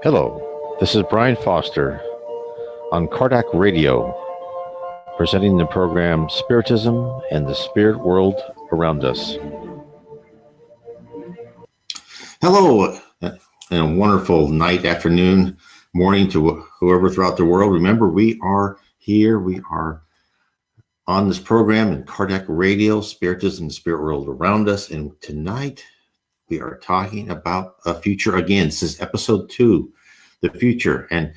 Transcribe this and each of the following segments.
Hello, this is Brian Foster on Kardec Radio, presenting the program Spiritism and the Spirit World Around Us. Hello, and a wonderful night, afternoon, morning to whoever throughout the world. Remember, we are here. We are on this program in Kardec Radio, Spiritism and the Spirit World Around Us. And tonight we are talking about a future again. This is episode 2, the future. And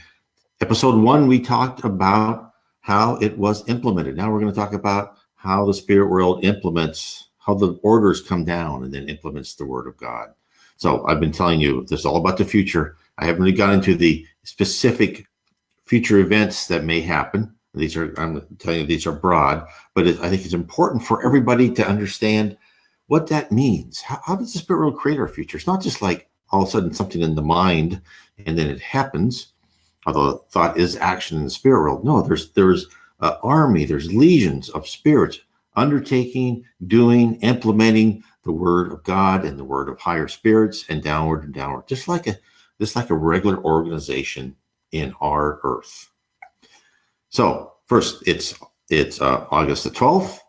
episode 1, we talked about how it was implemented. Now we're going to talk about how the spirit world implements, how the orders come down and then implements the word of God. So I've been telling you this is all about the future. I haven't really got into the specific future events that may happen. I'm telling you, these are broad, but I think it's important for everybody to understand what that means. How does the spirit world create our future? It's not just like all of a sudden something in the mind and then it happens, although thought is action in the spirit world. No, there's an army, there's legions of spirits undertaking, doing, implementing the word of God and the word of higher spirits and downward, just like a regular organization in our earth. So first, it's August the 12th.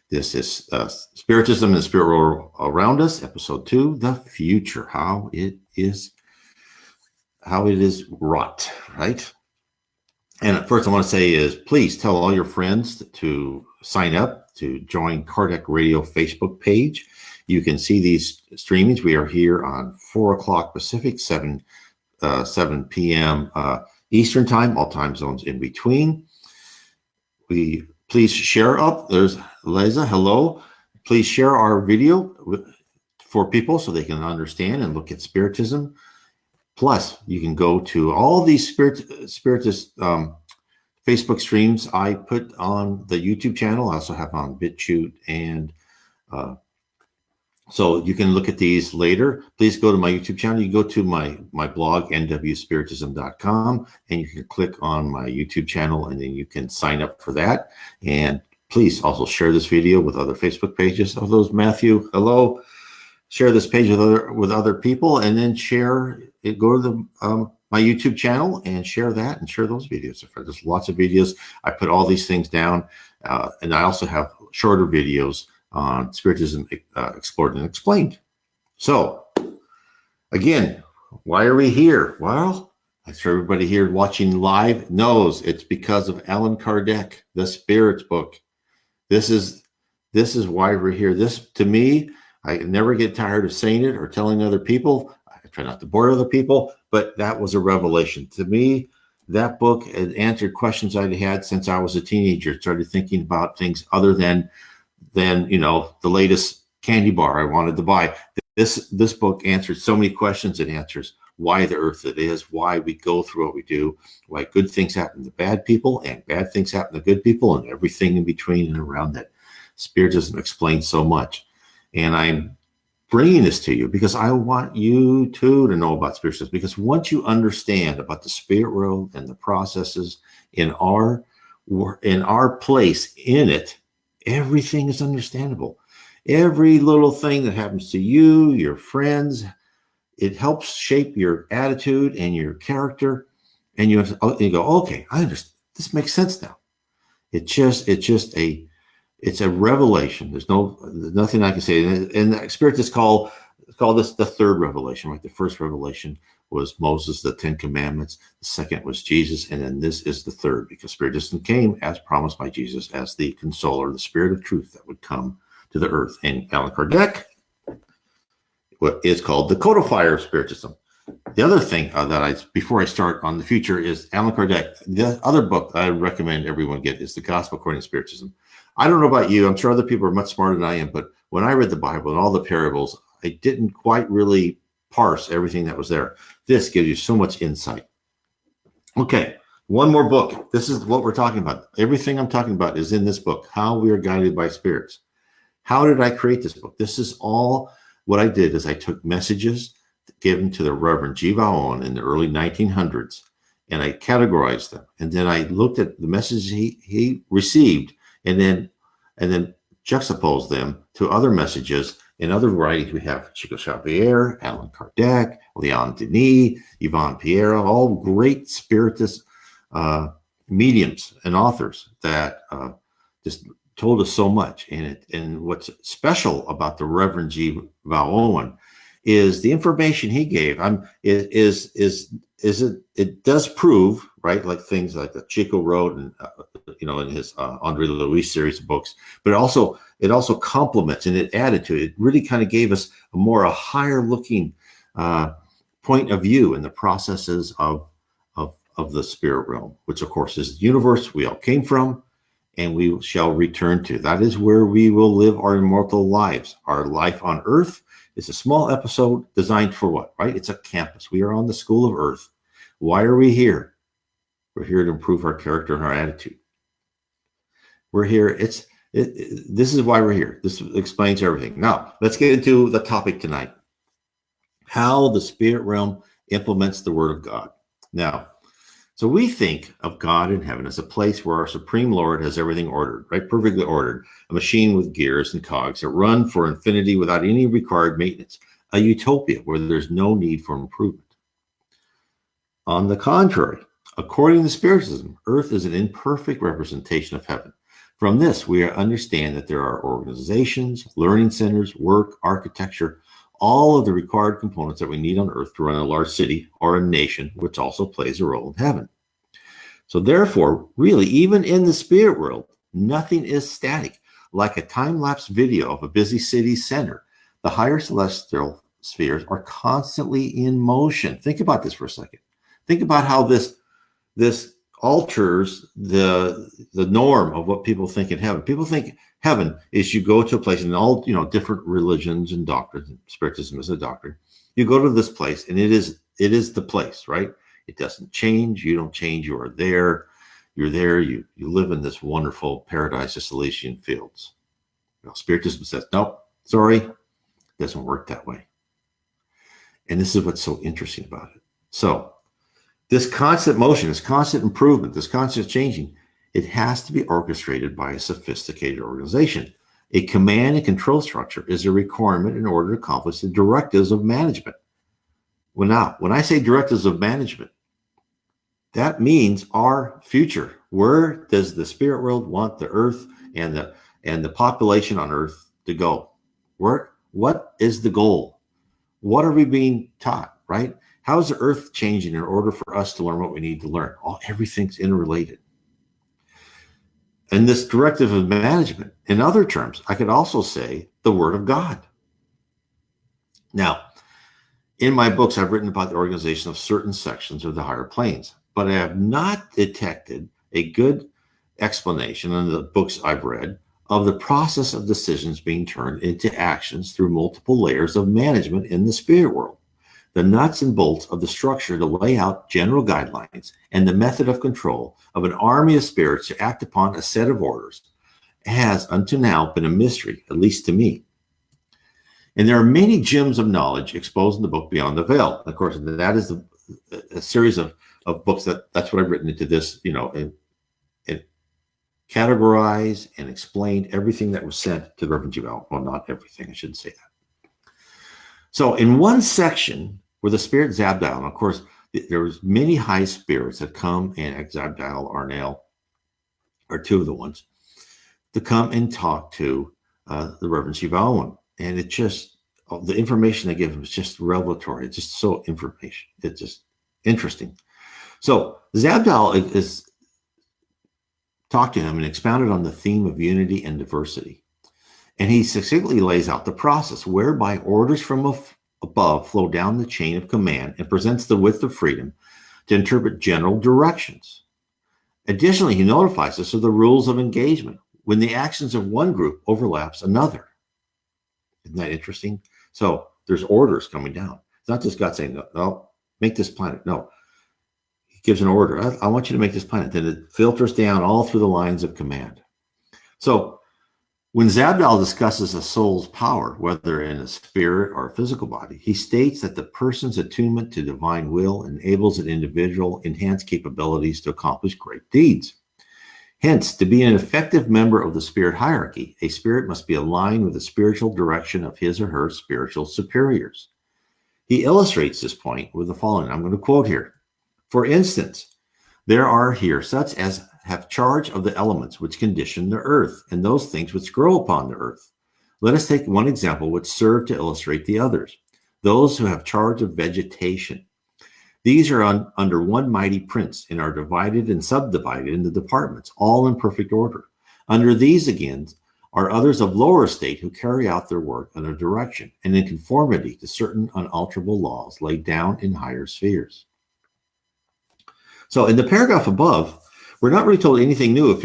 This is Spiritism and the Spirit World Around Us, episode 2, the future, how it is wrought, right? And first I want to say is please tell all your friends to sign up to join Kardec Radio Facebook page. You can see these streamings. We are here on 4 o'clock Pacific, 7 p.m. Eastern time, all time zones in between. Please share up. There's Liza. Hello. Please share our video for people so they can understand and look at Spiritism. Plus, you can go to all these Spiritist Facebook streams I put on the YouTube channel. I also have on BitChute, and so you can look at these later. Please go to my YouTube channel. You go to my blog, nwspiritism.com, and you can click on my YouTube channel, and then you can sign up for that. And please also share this video with other Facebook pages. Oh, those Matthew, hello. Share this page with other people, and then share it. Go to my YouTube channel and share that, and share those videos. There's lots of videos. I put all these things down, and I also have shorter videos on Spiritism Explored and Explained. So, again, why are we here? Well, I'm sure everybody here watching live knows it's because of Allan Kardec, the Spirits book. This is why we're here. This, to me, I never get tired of saying it or telling other people. I try not to bore other people, but that was a revelation. To me, that book had answered questions I'd had since I was a teenager. Started thinking about things other than the latest candy bar I wanted to buy. This book answered so many questions. It answers why the earth it is, why we go through what we do, why good things happen to bad people and bad things happen to good people, and everything in between and around that. Spiritism explains so much. And I'm bringing this to you because I want you too to know about Spiritism, because once you understand about the spirit world and the processes in our place in it, everything is understandable. Every little thing that happens to you, your friends, it helps shape your attitude and your character. And you go, okay, I understand. This makes sense now. It's a revelation. There's nothing I can say. And the Spiritists call this the third revelation, right? The first revelation was Moses, the 10 Commandments. The second was Jesus. And then this is the third, because Spiritism came as promised by Jesus as the consoler, the spirit of truth that would come to the earth. And Allan Kardec, what is called the codifier of Spiritism. The other thing before I start on the future, is Allan Kardec. The other book I recommend everyone get is The Gospel According to Spiritism. I don't know about you. I'm sure other people are much smarter than I am, but when I read the Bible and all the parables, I didn't quite really parse everything that was there. This gives you so much insight. Okay, one more book. This is what we're talking about. Everything I'm talking about is in this book, How We Are Guided by Spirits. How did I create this book? This is all what I did is I took messages given to the Reverend Jiva Owen in the early 1900s, and I categorized them. And then I looked at the messages he received, and then juxtaposed them to other messages In other writings, we have Chico Xavier, Allan Kardec, Leon Denis, Yvonne Pereira, all great spiritist mediums and authors that just told us so much. And what's special about the Reverend G. Val Owen is the information he gave. It does prove, right, like things like that Chico wrote and in his Andre Louis series of books, but it also complements and it added to it. It really kind of gave us a higher looking point of view in the processes of the spirit realm, which of course is the universe we all came from and we shall return to. That is where we will live our immortal lives. Our life on earth is a small episode designed for what, right? It's a campus. We are on the school of earth. Why are we here? We're here to improve our character and our attitude. We're here. This is why we're here. This explains everything. Now, let's get into the topic tonight. How the spirit realm implements the word of God. Now, so we think of God in heaven as a place where our Supreme Lord has everything ordered, right? Perfectly ordered. A machine with gears and cogs that run for infinity without any required maintenance. A utopia where there's no need for improvement. On the contrary, according to Spiritism, earth is an imperfect representation of heaven. From this, we understand that there are organizations, learning centers, work, architecture, all of the required components that we need on earth to run a large city or a nation, which also plays a role in heaven. So therefore, really, even in the spirit world, nothing is static. Like a time-lapse video of a busy city center, the higher celestial spheres are constantly in motion. Think about this for a second. Think about how this alters the norm of what people think in heaven. People think heaven is you go to a place, and all different religions and doctrines. Spiritism is a doctrine. You go to this place, and it is the place, right? It doesn't change. You don't change. You are there. You're there. You live in this wonderful paradise of Elysian fields. Spiritism says, nope, sorry, it doesn't work that way. And this is what's so interesting about it. So this constant motion, this constant improvement, this constant changing, it has to be orchestrated by a sophisticated organization. A command and control structure is a requirement in order to accomplish the directives of management. Well, now, when I say directives of management, that means our future. Where does the spirit world want the earth and the population on earth to go? What is the goal? What are we being taught, right? How is the earth changing in order for us to learn what we need to learn? Everything's interrelated. And this directive of management, in other terms, I could also say the word of God. Now, in my books, I've written about the organization of certain sections of the higher planes, but I have not detected a good explanation in the books I've read of the process of decisions being turned into actions through multiple layers of management in the spirit world. The nuts and bolts of the structure to lay out general guidelines and the method of control of an army of spirits to act upon a set of orders has until now been a mystery, at least to me. And there are many gems of knowledge exposed in the book Beyond the Veil. Of course, that is a series of books that's what I've written into this, and categorized and explained everything that was sent to the Reverend G. Val. Well, not everything, I shouldn't say that. So in one section where the spirit Zabdiel, and of course, there was many high spirits that come, and Zabdiel, Arnel are two of the ones, to come and talk to the Reverend G. Val. And it just, the information they give him is just revelatory. It's just so information. It's just interesting. So Zabdiel is talked to him and expounded on the theme of unity and diversity. And he succinctly lays out the process whereby orders from above flow down the chain of command and presents the width of freedom to interpret general directions. Additionally, he notifies us of the rules of engagement when the actions of one group overlaps another. Isn't that interesting? So there's orders coming down. It's not just God saying, no, make this planet. No, he gives an order. I want you to make this planet. Then it filters down all through the lines of command. So when Zabdiel discusses a soul's power, whether in a spirit or a physical body, he states that the person's attunement to divine will enables an individual enhanced capabilities to accomplish great deeds. Hence, to be an effective member of the spirit hierarchy, a spirit must be aligned with the spiritual direction of his or her spiritual superiors. He illustrates this point with the following. I'm going to quote here. For instance, there are here such as have charge of the elements which condition the earth and those things which grow upon the earth. Let us take one example which serve to illustrate the others. Those who have charge of vegetation. These are under one mighty prince and are divided and subdivided into departments, all in perfect order. Under these, again, are others of lower estate who carry out their work under direction and in conformity to certain unalterable laws laid down in higher spheres. So in the paragraph above, we're not really told anything new if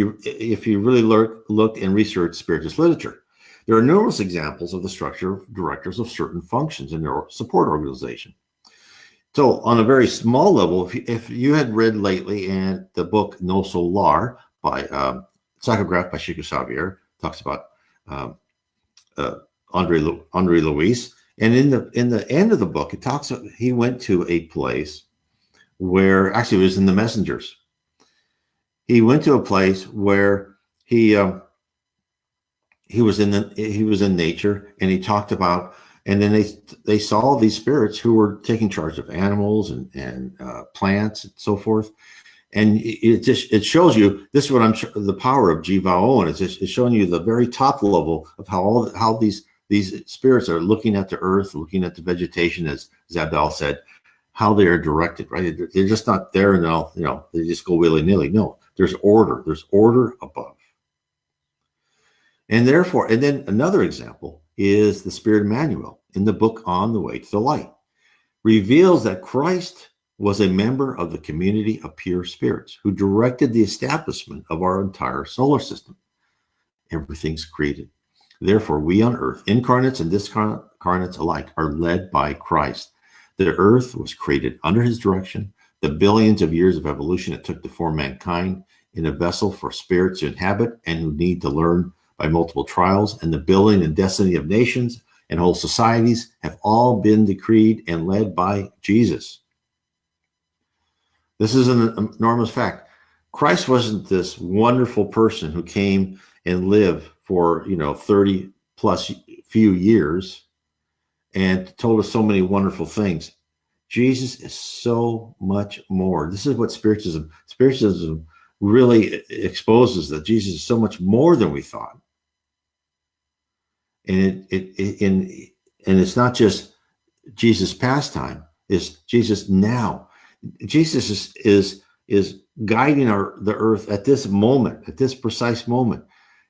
you really looked and researched spiritist literature. There are numerous examples of the structure of directors of certain functions in their support organization. So on a very small level, if you had read lately and the book No Solar by Psychograph by Chico Xavier, talks about Andre Luis, and in the end of the book, it talks. He went to a place where actually it was in the Messengers. He went to a place where he was in nature, and he talked about. And then they saw these spirits who were taking charge of animals and plants and so forth. And it shows you, this is what the power of Jiva Owen is. It's showing you the very top level of how these spirits are looking at the earth, looking at the vegetation, as Zabdal said, how they are directed, right? They're just not there and they just go willy-nilly. No, there's order above. And therefore, and then another example is the Spirit Emmanuel in the book On the Way to the Light, reveals that Christ was a member of the community of pure spirits who directed the establishment of our entire solar system. Everything's created. Therefore, we on earth, incarnates and discarnates alike, are led by Christ. The earth was created under his direction. The billions of years of evolution it took to form mankind in a vessel for spirits to inhabit and who need to learn by multiple trials, and the building and destiny of nations and whole societies have all been decreed and led by Jesus. This is an enormous fact. Christ wasn't this wonderful person who came and lived for 30 plus few years and told us so many wonderful things. Jesus is so much more. This is what Spiritism really exposes, that Jesus is so much more than we thought. And it's not just Jesus past time, it's Jesus now. Jesus is guiding the earth at this moment, at this precise moment.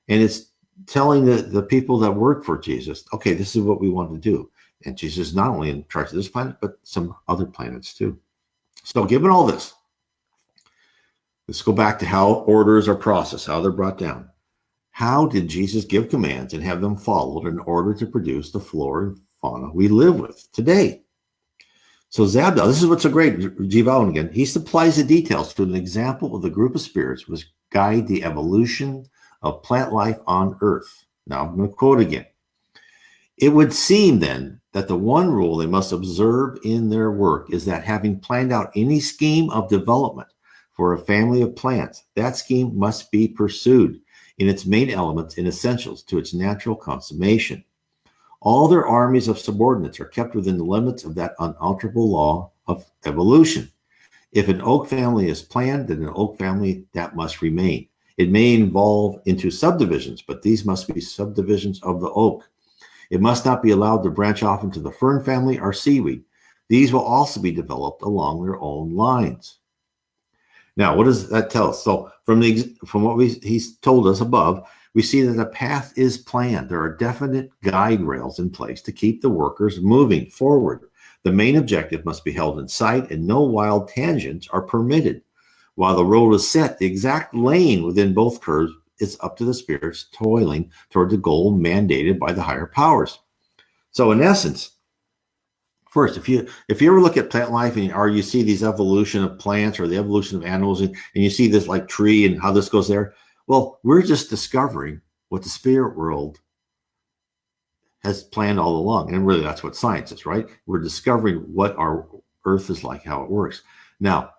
And it's telling the people that work for Jesus, okay, this is what we want to do. And Jesus is not only in charge of this planet, but some other planets too. So given all this, let's go back to how orders are processed, how they're brought down. How did Jesus give commands and have them followed in order to produce the flora and fauna we live with today? So Zabdal, this is what's so great, Jiva again, he supplies the details through an example of the group of spirits which guide the evolution of plant life on Earth. Now I'm going to quote again. It would seem then that the one rule they must observe in their work is that having planned out any scheme of development for a family of plants, that scheme must be pursued in its main elements and essentials to its natural consummation. All their armies of subordinates are kept within the limits of that unalterable law of evolution. If an oak family is planned, then an oak family that must remain. It may evolve into subdivisions, but these must be subdivisions of the oak. It must not be allowed to branch off into the fern family or seaweed. These will also be developed along their own lines. Now, what does that tell us? So from what he's told us above, we see that the path is planned. There are definite guide rails in place to keep the workers moving forward. The main objective must be held in sight and no wild tangents are permitted. While the road is set, the exact lane within both curves is up to the spirits toiling toward the goal mandated by the higher powers. So in essence, first, if you ever look at plant life or you see these evolution of plants or the evolution of animals and you see this like tree and how this goes there, well, we're just discovering what the spirit world has planned all along. And really that's what science is, right? We're discovering what our earth is like, how it works. Now,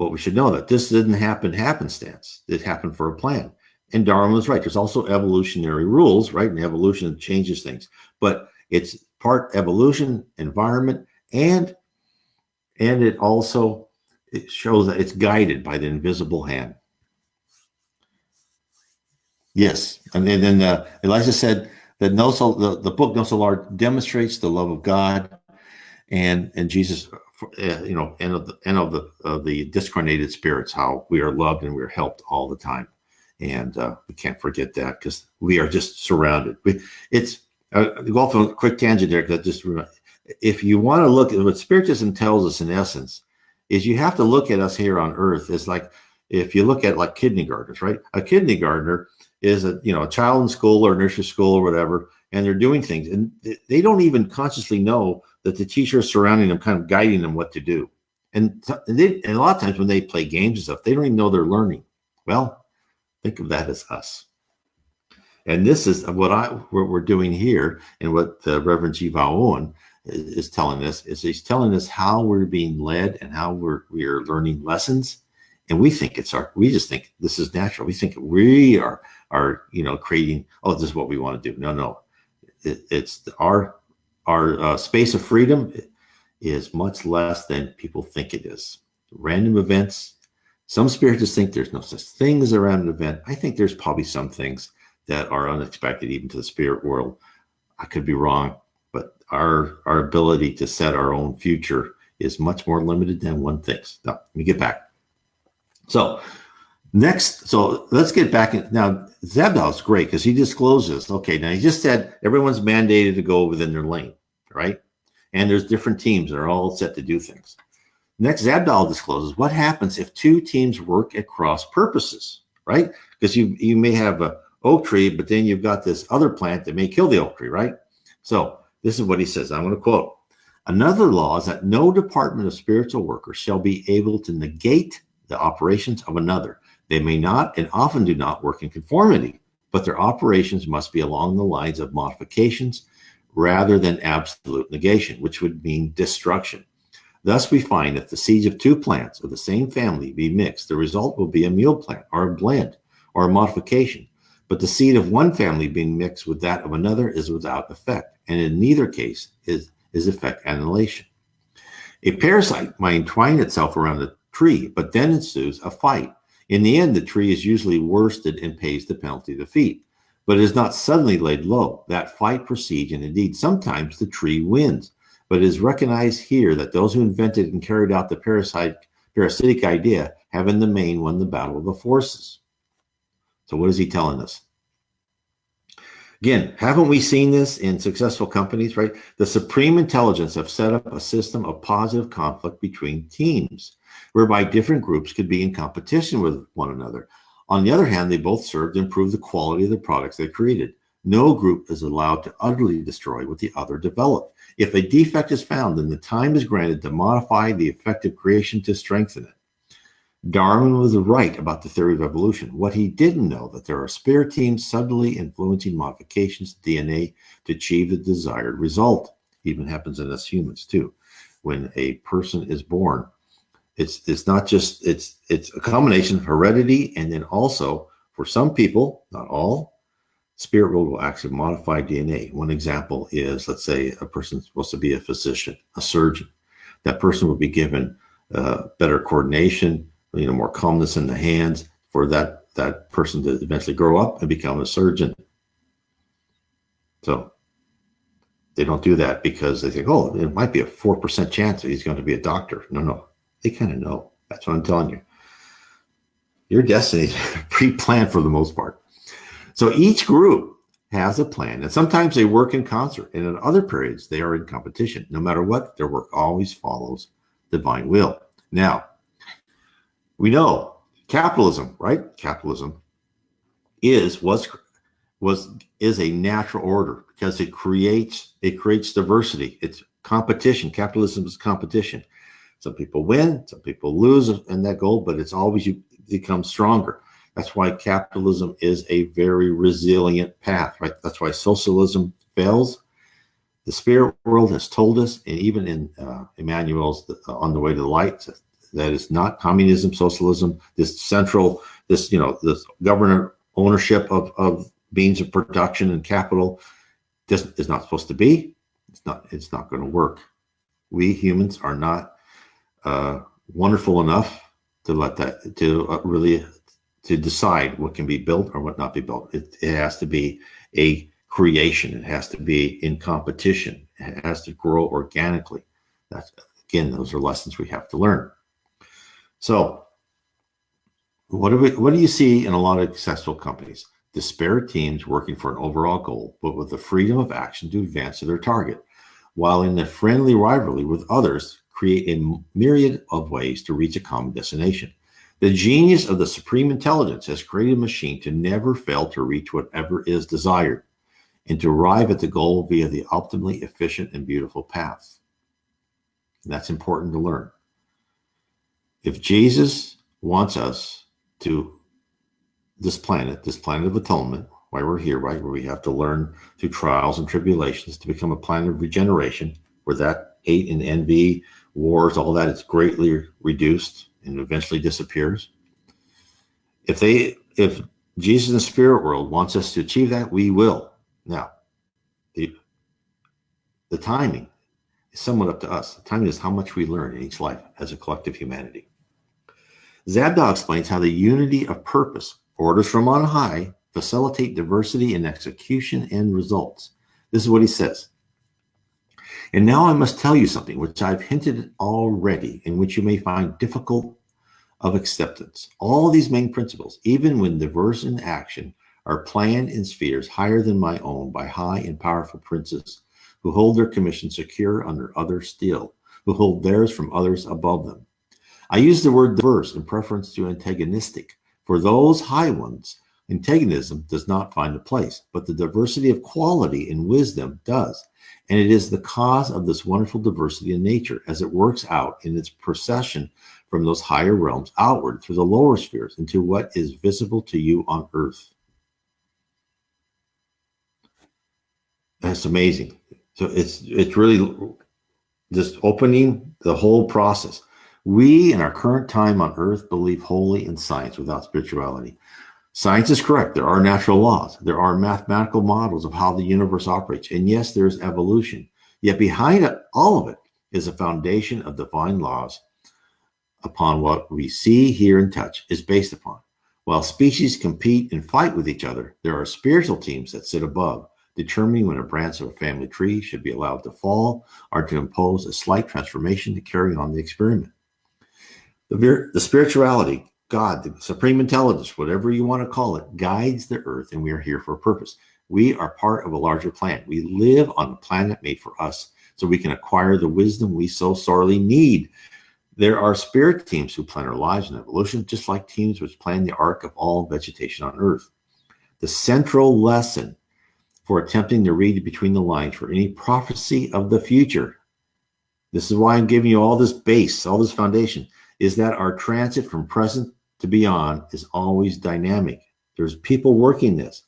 what we should know that this didn't happen happenstance. It happened for a plan. And Darwin was right. There's also evolutionary rules, right? And evolution changes things, but it's part evolution, environment, and it shows that it's guided by the invisible hand. Yes, and then Elijah said that the book No Solar demonstrates the love of God and Jesus, and of the discarnated spirits, how we are loved and we're helped all the time, and we can't forget that because we are just surrounded. Go off on a quick tangent there, because if you want to look at what Spiritism tells us, in essence, is you have to look at us here on Earth. It's like if you look at like kindergartners, right? A kindergartner is a child in school or nursery school or whatever, and they're doing things, and they don't even consciously know that the teacher is surrounding them, kind of guiding them what to do. And a lot of times when they play games and stuff, they don't even know they're learning. Well, think of that as us. And this is what we're doing here, and what the Reverend G. Vao Owen is telling us, is he's telling us how we're being led and how we are learning lessons. And we just think this is natural. We think we are creating, this is what we want to do. No. It's our space of freedom is much less than people think it is. Random events. Some spiritists think there's no such thing as a random event. I think there's probably some things that are unexpected, even to the spirit world. I could be wrong, but our ability to set our own future is much more limited than one thinks. Now, let me get back. So let's get back in. Now, Zabdal's great because he discloses, okay, now he just said everyone's mandated to go within their lane, right? And there's different teams that are all set to do things. Next, Zabdal discloses what happens if two teams work at cross purposes, right? Because you may have a oak tree, but then you've got this other plant that may kill the oak tree, right? So this is what he says. I'm going to quote. Another law is that no department of spiritual workers shall be able to negate the operations of another. They may not and often do not work in conformity, but their operations must be along the lines of modifications rather than absolute negation, which would mean destruction. Thus, we find that the seeds of two plants of the same family be mixed. The result will be a mule plant or a blend or a modification. But the seed of one family being mixed with that of another is without effect, and in neither case is effect annihilation. A parasite might entwine itself around a tree, but then ensues a fight. In the end, the tree is usually worsted and pays the penalty of defeat, but it is not suddenly laid low. That fight proceeds, and indeed sometimes the tree wins. But it is recognized here that those who invented and carried out the parasitic idea have in the main won the battle of the forces. So what is he telling us? Again, haven't we seen this in successful companies, right? The supreme intelligence have set up a system of positive conflict between teams, whereby different groups could be in competition with one another. On the other hand, they both serve to improve the quality of the products they created. No group is allowed to utterly destroy what the other developed. If a defect is found, then the time is granted to modify the effective creation to strengthen it. Darwin was right about the theory of evolution. What he didn't know that there are spirit teams subtly influencing modifications to DNA to achieve the desired result. It even happens in us humans too. When a person is born, it's not just it's a combination of heredity, and then also for some people, not all, spirit world will actually modify DNA. One example is, let's say a person's supposed to be a physician, a surgeon. That person will be given better coordination, more calmness in the hands for that person to eventually grow up and become a surgeon. So they don't do that because they think, oh, it might be a 4% chance that he's going to be a doctor. No. They kind of know. That's what I'm telling you. Your destiny is pre-planned for the most part. So each group has a plan, and sometimes they work in concert, and in other periods they are in competition. No matter what, their work always follows divine will. Now, we know capitalism, right? Capitalism is a natural order because it creates diversity. It's competition. Capitalism is competition. Some people win, some people lose in that goal, but it's always you become stronger. That's why capitalism is a very resilient path, right? That's why socialism fails. The spirit world has told us, and even in Emmanuel's On the Way to the Light, that is not communism, socialism, this central, this government ownership of means of production and capital. This is not supposed to be. It's not going to work. We humans are not wonderful enough to let that to decide what can be built or what not be built. It has to be a creation. It has to be in competition. It has to grow organically. That's, again, those are lessons we have to learn. So what do you see in a lot of successful companies? Disparate teams working for an overall goal, but with the freedom of action to advance to their target, while in a friendly rivalry with others, create a myriad of ways to reach a common destination. The genius of the supreme intelligence has created a machine to never fail to reach whatever is desired and to arrive at the goal via the optimally efficient and beautiful path. And that's important to learn. If Jesus wants us to this planet of atonement, why we're here, right, where we have to learn through trials and tribulations to become a planet of regeneration, where that hate and envy, wars, all that is greatly reduced and eventually disappears. If Jesus in the spirit world wants us to achieve that, we will. Now, the timing is somewhat up to us. The timing is how much we learn in each life as a collective humanity. Zabdal explains how the unity of purpose, orders from on high, facilitate diversity in execution and results. This is what he says. And now I must tell you something which I've hinted already, in which you may find difficult of acceptance. All these main principles, even when diverse in action, are planned in spheres higher than my own by high and powerful princes, who hold their commission secure under other steel, who hold theirs from others above them. I use the word diverse in preference to antagonistic. For those high ones, antagonism does not find a place, but the diversity of quality and wisdom does. And it is the cause of this wonderful diversity in nature as it works out in its procession from those higher realms outward through the lower spheres into what is visible to you on earth. That's amazing. So it's really just opening the whole process. We, in our current time on earth, believe wholly in science without spirituality. Science is correct. There are natural laws. There are mathematical models of how the universe operates. And yes, there is evolution. Yet behind all of it is a foundation of divine laws upon what we see, hear, and touch is based upon. While species compete and fight with each other, there are spiritual teams that sit above, determining when a branch of a family tree should be allowed to fall or to impose a slight transformation to carry on the experiment. The spirituality, God, the supreme intelligence, whatever you want to call it, guides the earth, and we are here for a purpose. We are part of a larger plan. We live on a planet made for us so we can acquire the wisdom we so sorely need. There are spirit teams who plan our lives and evolution, just like teams which plan the arc of all vegetation on earth. The central lesson for attempting to read between the lines for any prophecy of the future, this is why I'm giving you all this base, all this foundation, is that our transit from present to beyond is always dynamic. There's people working this.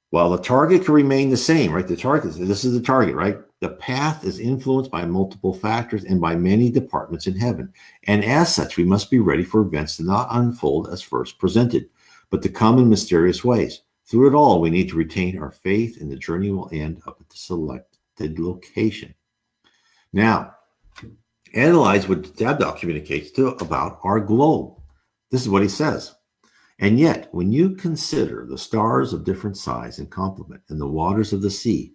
While the target can remain the same, right? This is the target, right? The path is influenced by multiple factors and by many departments in heaven. And as such, we must be ready for events to not unfold as first presented, but to come in mysterious ways. Through it all, we need to retain our faith, and the journey will end up at the selected location. Now, analyze what Zabdal communicates about our globe. This is what he says. And yet, when you consider the stars of different size and complement, and the waters of the sea,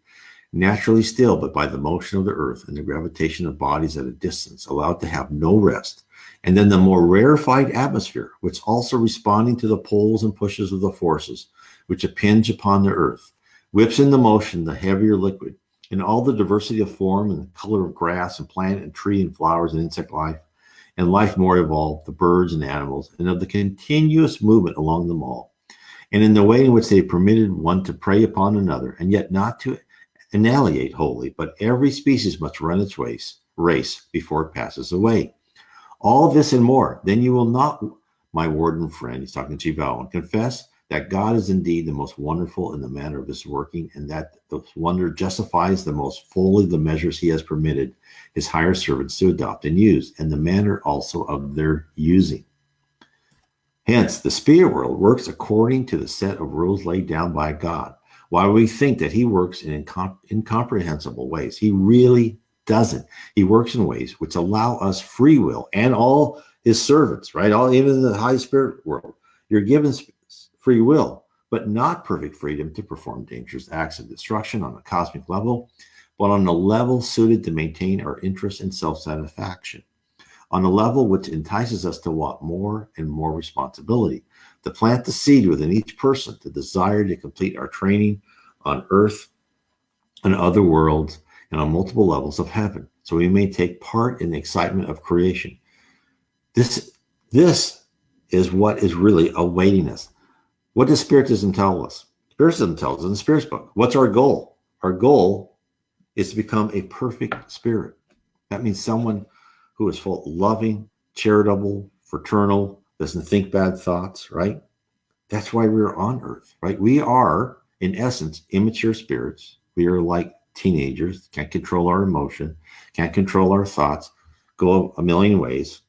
naturally still, but by the motion of the earth and the gravitation of bodies at a distance, allowed to have no rest, and then the more rarefied atmosphere, which also responding to the pulls and pushes of the forces which impinge upon the earth, whips into motion the heavier liquid, and all the diversity of form and the color of grass and plant and tree and flowers and insect life, and life more evolved, the birds and animals, and of the continuous movement along them all, and in the way in which they permitted one to prey upon another, and yet not to annihilate wholly, but every species must run its race before it passes away. All this and more, then you will not, my warden friend, he's talking to Chief Alwyn, confess that God is indeed the most wonderful in the manner of his working, and that the wonder justifies the most fully the measures he has permitted his higher servants to adopt and use, and the manner also of their using. Hence, the spirit world works according to the set of rules laid down by God. While we think that he works in incomprehensible ways, he really doesn't. He works in ways which allow us free will, and all his servants, right? All, even in the high spirit world, you're given free will, but not perfect freedom to perform dangerous acts of destruction on a cosmic level, but on a level suited to maintain our interest and self-satisfaction, on a level which entices us to want more and more responsibility, to plant the seed within each person, the desire to complete our training on earth and other worlds and on multiple levels of heaven, so we may take part in the excitement of creation. This is what is really awaiting us. What does Spiritism tell us? Spiritism tells us in the Spirit's book. What's our goal? Our goal is to become a perfect spirit. That means someone who is full loving, charitable, fraternal, doesn't think bad thoughts, right? That's why we're on earth, right? We are, in essence, immature spirits. We are like teenagers, can't control our emotion, can't control our thoughts, go a million ways.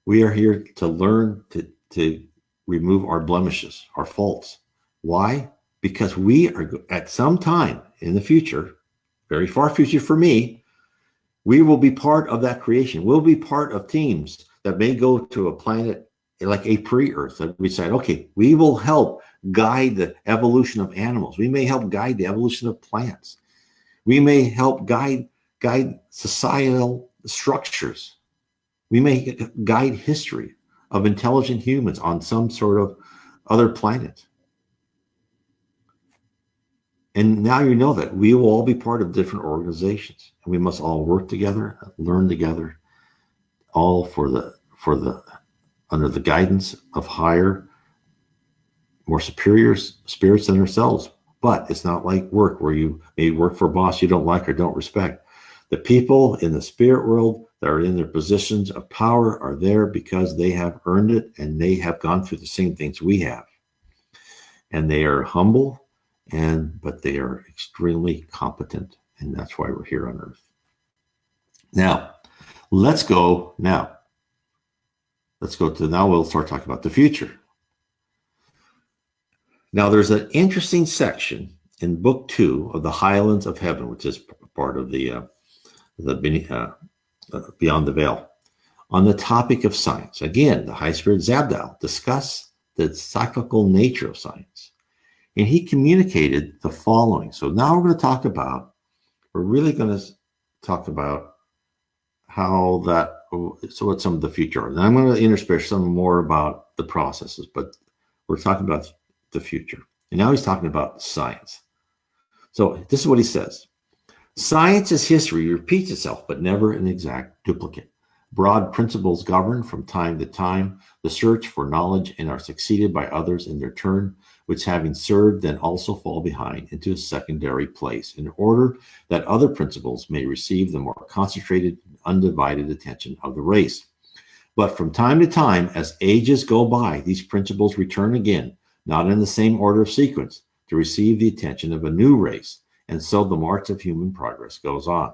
We are here to learn to remove our blemishes, our faults. Why? Because we are at some time in the future, very far future for me, we will be part of that creation. We'll be part of teams that may go to a planet like a pre-Earth that we say, okay, we will help guide the evolution of animals. We may help guide the evolution of plants. We may help guide societal structures. We may guide history of intelligent humans on some sort of other planet. And now you know that we will all be part of different organizations, and we must all work together, learn together, all under the guidance of higher, more superior spirits than ourselves. But it's not like work where you may work for a boss you don't like or don't respect. The people in the spirit world that are in their positions of power are there because they have earned it and they have gone through the same things we have. And they are humble, but they are extremely competent. And that's why we're here on earth. Now, we'll start talking about the future. Now, there's an interesting section in Book 2 of the Highlands of Heaven, which is part of the Beyond the Veil, on the topic of science. Again, the High Spirit Zabdiel discussed the cyclical nature of science, and he communicated the following. So now we're really going to talk about what some of the future are. And I'm going to intersperse some more about the processes, but we're talking about the future. And now he's talking about science. So this is what he says. Science as history repeats itself, but never an exact duplicate. Broad principles govern from time to time the search for knowledge and are succeeded by others in their turn, which having served then also fall behind into a secondary place in order that other principles may receive the more concentrated, undivided attention of the race. But from time to time, as ages go by, these principles return again, not in the same order of sequence, to receive the attention of a new race, and so the march of human progress goes on.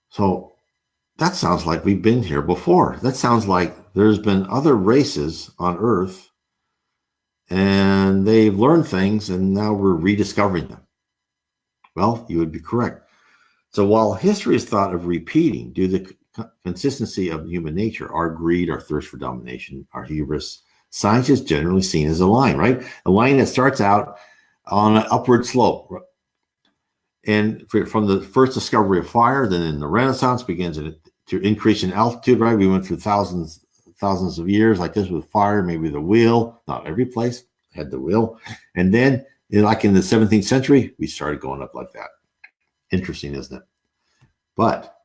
So that sounds like we've been here before. That sounds like there's been other races on Earth, and they've learned things, and now we're rediscovering them. Well, you would be correct. So while history is thought of repeating due to the consistency of human nature, our greed, our thirst for domination, our hubris, science is generally seen as a line, right? A line that starts out on an upward slope. And from the first discovery of fire, then in the Renaissance begins to increase in altitude, right? We went through thousands of years like this with fire, maybe the wheel. Not every place had the wheel. And then, like in the 17th century, we started going up like that. Interesting, isn't it? But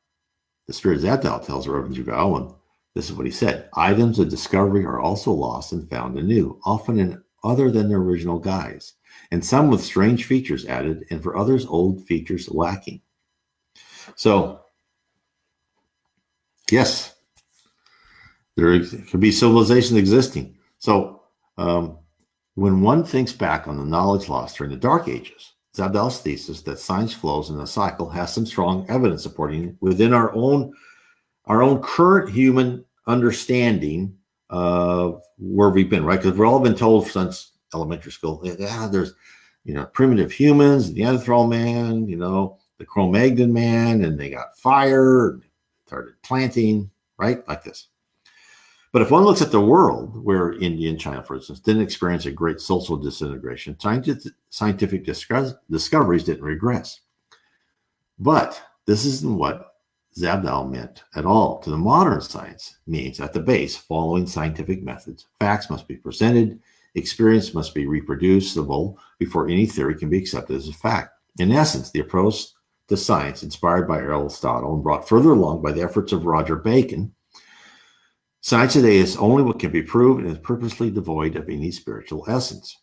the Spirit Zabdiel tells Reverend Juval, and this is what he said: items of discovery are also lost and found anew, often in other than their original guise, and some with strange features added, and for others old features lacking. So, yes, there could be civilizations existing. So when one thinks back on the knowledge lost during the Dark Ages, Zabdal's thesis that science flows in a cycle has some strong evidence supporting within our own current human understanding of where we've been, right? Because we've all been told since elementary school, there's, primitive humans, Neanderthal man, the Cro-Magnon man, and they got fire, started planting, right? Like this. But if one looks at the world where India and China, for instance, didn't experience a great social disintegration, scientific discoveries didn't regress. But this isn't what Zabdal meant at all. To the modern science means at the base, following scientific methods, facts must be presented, experience must be reproducible before any theory can be accepted as a fact. In essence, the approach to science inspired by Aristotle and brought further along by the efforts of Roger Bacon. Science today is only what can be proved and is purposely devoid of any spiritual essence.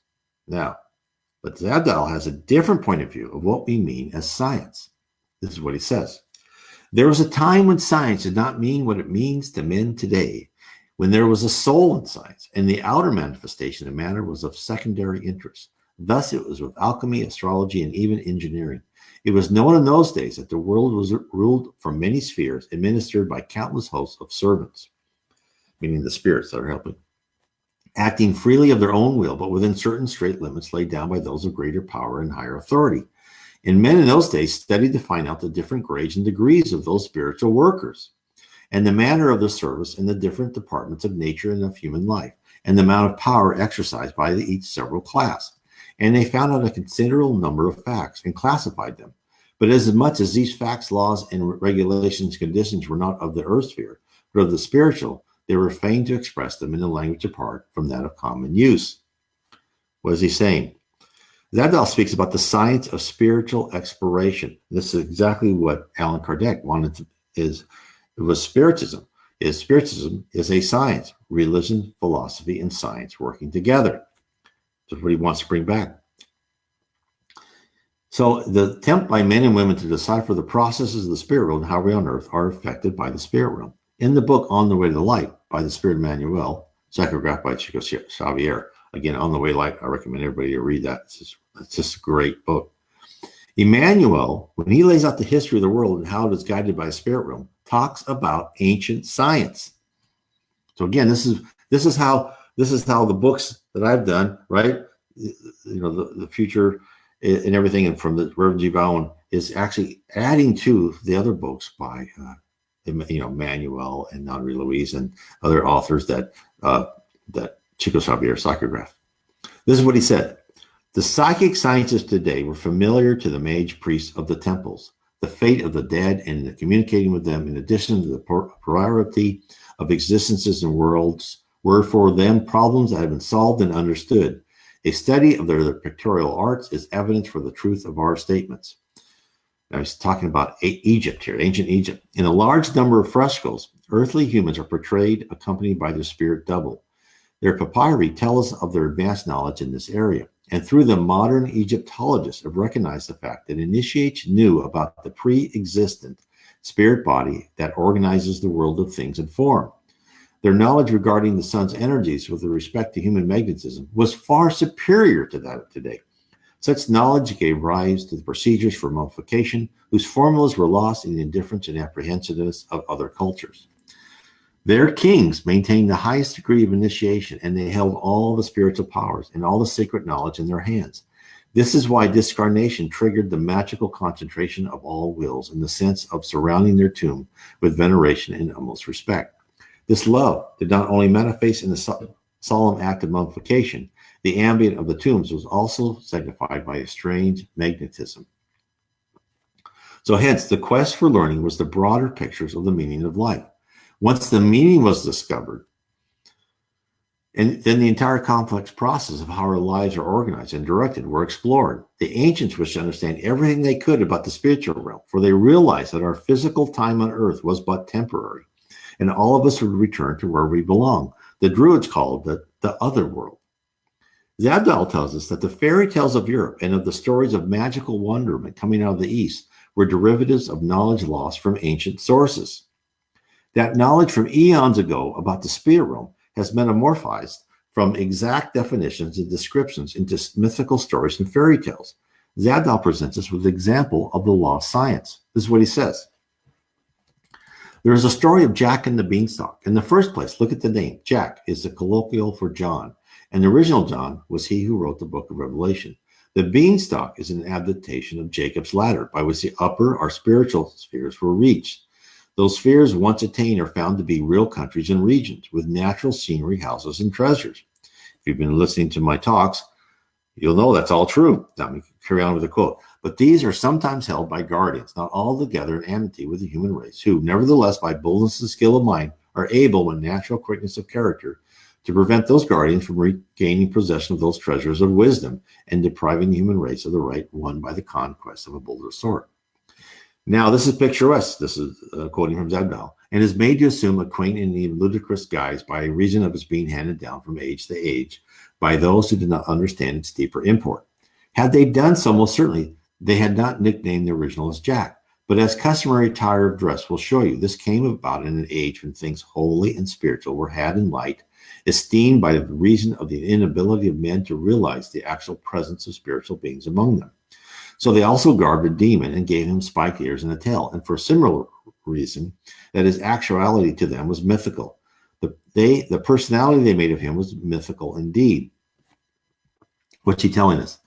Now, but Zabdal has a different point of view of what we mean as science. This is what he says. There was a time when science did not mean what it means to men today, when there was a soul in science, and the outer manifestation of matter was of secondary interest. Thus it was with alchemy, astrology, and even engineering. It was known in those days that the world was ruled from many spheres, administered by countless hosts of servants, meaning the spirits that are helping, acting freely of their own will, but within certain straight limits laid down by those of greater power and higher authority. And men in those days studied to find out the different grades and degrees of those spiritual workers, and the manner of the service in the different departments of nature and of human life, and the amount of power exercised by each several class. And they found out a considerable number of facts and classified them. But as much as these facts, laws, and regulations, conditions were not of the earth sphere, but of the spiritual, they were fain to express them in a language apart from that of common use. What is he saying? Zabdal speaks about the science of spiritual exploration. This is exactly what Allan Kardec wanted to, it was Spiritism. Spiritism is a science, religion, philosophy, and science working together. That's what he wants to bring back. So the attempt by men and women to decipher the processes of the spirit world and how we on earth are affected by the spirit realm. In the book On the Way to the Light by the Spirit Emmanuel, psychographed by Chico Xavier, again, On the Way to Light, I recommend everybody to read that. It's just a great book. Emmanuel, when he lays out the history of the world and how it is guided by the spirit realm, talks about ancient science. So again, this is how the books that I've done, right? The future and everything, and from the Reverend G. Bowen is actually adding to the other books by Emmanuel and Nandri Louise and other authors that Chico Xavier psychographed. This is what he said. The psychic scientists today were familiar to the mage priests of the temples, the fate of the dead, and the communicating with them, in addition to the plurality of existences and worlds, were for them problems that have been solved and understood. A study of their pictorial arts is evidence for the truth of our statements. Now he's talking about Egypt here, ancient Egypt. In a large number of frescoes, earthly humans are portrayed accompanied by their spirit double. Their papyri tell us of their advanced knowledge in this area, and through them, modern Egyptologists have recognized the fact that initiates knew about the pre-existent spirit body that organizes the world of things and form. Their knowledge regarding the sun's energies with respect to human magnetism was far superior to that of today. Such knowledge gave rise to the procedures for mummification, whose formulas were lost in the indifference and apprehensiveness of other cultures. Their kings maintained the highest degree of initiation, and they held all the spiritual powers and all the sacred knowledge in their hands. This is why discarnation triggered the magical concentration of all wills in the sense of surrounding their tomb with veneration and almost respect. This love did not only manifest in the solemn act of mummification. The ambient of the tombs was also signified by a strange magnetism. So hence, the quest for learning was the broader pictures of the meaning of life. Once the meaning was discovered, and then the entire complex process of how our lives are organized and directed were explored. The ancients wished to understand everything they could about the spiritual realm, for they realized that our physical time on earth was but temporary, and all of us would return to where we belong. The Druids called it the other world. Zabdal tells us that the fairy tales of Europe and of the stories of magical wonderment coming out of the East were derivatives of knowledge lost from ancient sources. That knowledge from eons ago about the spirit realm has metamorphosed from exact definitions and descriptions into mythical stories and fairy tales. Zabdal presents us with an example of the lost science. This is what he says. There is a story of Jack and the Beanstalk. In the first place, look at the name. Jack is the colloquial for John, and the original John was he who wrote the book of Revelation. The beanstalk is an adaptation of Jacob's ladder, by which the upper or spiritual spheres were reached. Those spheres, once attained, are found to be real countries and regions with natural scenery, houses, and treasures. If you've been listening to my talks, you'll know that's all true. Let me carry on with the quote. But these are sometimes held by guardians, not altogether in amity with the human race, who, nevertheless, by boldness and skill of mind, are able, with natural quickness of character, to prevent those guardians from regaining possession of those treasures of wisdom and depriving the human race of the right won by the conquest of a bolder sort. Now, this is picturesque. This is quoting from Zabdal, and is made to assume a quaint and even ludicrous guise by reason of its being handed down from age to age by those who did not understand its deeper import. Had they done so, most certainly they had not nicknamed the original as Jack. But as customary attire of dress will show you, this came about in an age when things holy and spiritual were had in light, esteemed by the reason of the inability of men to realize the actual presence of spiritual beings among them. So they also garbed a demon and gave him spiked ears and a tail, and for a similar reason, that his actuality to them was mythical. The personality they made of him was mythical indeed. What's he telling us?